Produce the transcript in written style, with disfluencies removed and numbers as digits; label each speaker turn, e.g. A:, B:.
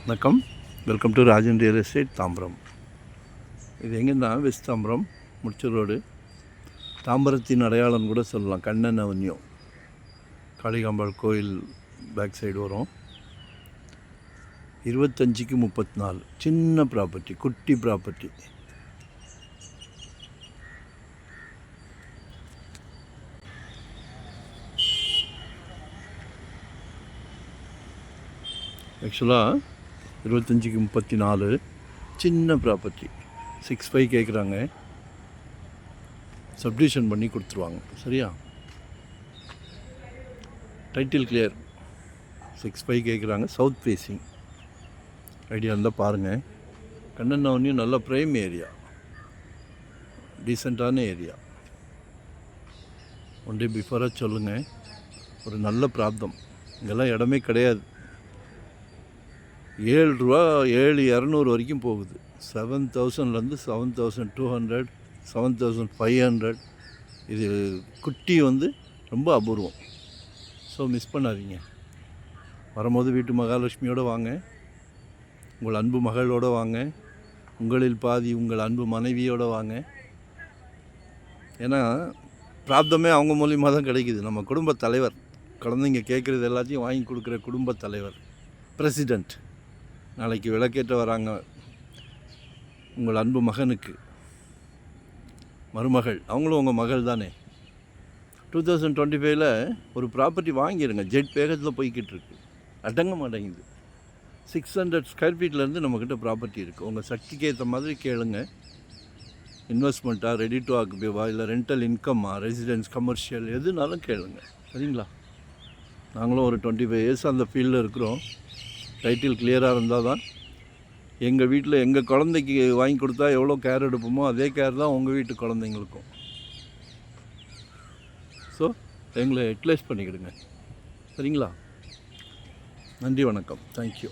A: வணக்கம். Welcome to Rajan real estate Tambaram. இது எங்கன்னா வெஸ்ட் தாம்பரம் முடிச்ச ரோடு. தாம்பரத்தின் அடையாளம் கூட சொல்லலாம். கண்ணன் அவென்யூ, காளிகாம்பாள் கோயில் பேக் சைடு வரும். 25க்கு 34, சின்ன ப்ராப்பர்ட்டி, குட்டி ப்ராப்பர்ட்டி. ஆக்சுவலாக 25க்கு 34, சின்ன ப்ராப்பர்ட்டி. 6.5 கேட்குறாங்க. சப்டிவிஷன் பண்ணி கொடுத்துருவாங்க. சரியா? Title clear. 6.5 கேட்குறாங்க. South facing. ஐடியா இருந்தால் பாருங்கள். கண்ணன் அவென்யூ நல்ல ப்ரைம் ஏரியா, டீசெண்டான ஏரியா. ஒன் டே பிஃபோராக சொல்லுங்கள். ஒரு நல்ல பிராப்தம். இங்கெல்லாம் இடமே கிடையாது. 7 ரூபா, 7,200 வரைக்கும் போகுது. 7,000லேருந்து 7,200, 7,500. இது குட்டி ரொம்ப அபூர்வம். ஸோ மிஸ் பண்ணாதீங்க. வரும்போது வீட்டு மகாலட்சுமியோடு வாங்க, உங்கள் அன்பு மகளோடு வாங்க, உங்களில் பாதி உங்கள் அன்பு மனைவியோடு வாங்க. ஏன்னா பிராப்தமே அவங்க மூலியமாக தான் கிடைக்குது. நம்ம குடும்பத் தலைவர், குழந்தைங்க கேட்குறது எல்லாத்தையும் வாங்கி கொடுக்குற குடும்பத் தலைவர், பிரசிடெண்ட். நாளைக்கு விளக்கேற்ற வராங்க உங்கள் அன்பு மகனுக்கு மருமகள். அவங்களும் உங்கள் மகள் தானே. 2025 ஒரு ப்ராப்பர்ட்டி வாங்கிடுங்க. ஜெட் வேகத்தில் போய்கிட்டு இருக்கு. அடங்க மாட்டேங்குது. 600 ஸ்கொயர் ஃபீட்லேருந்து நம்மக்கிட்ட ப்ராப்பர்ட்டி இருக்குது. உங்கள் சக்திக்கு ஏற்ற மாதிரி கேளுங்க. இன்வெஸ்ட்மெண்ட்டாக, ரெடி டு ஆக்குபேவா, இல்லை ரெண்டல் இன்கம்மா, ரெசிடென்ஸ், கமர்ஷியல், எதுனாலும் கேளுங்க. சரிங்களா? நாங்களும் ஒரு 25 இயர்ஸ் அந்த ஃபீல்டில் இருக்கிறோம். டைட்டில் கிளியராக இருந்தால் தான் எங்கள் வீட்டில் எங்கள் குழந்தைக்கு வாங்கி கொடுத்தா எவ்வளோ கேர் எடுப்போமோ அதே கேர் தான் உங்கள் வீட்டு குழந்தைங்களுக்கும். ஸோ எங்களை யூட்டிலைஸ் பண்ணிக்கிடுங்க. சரிங்களா? நன்றி, வணக்கம். தேங்க்யூ.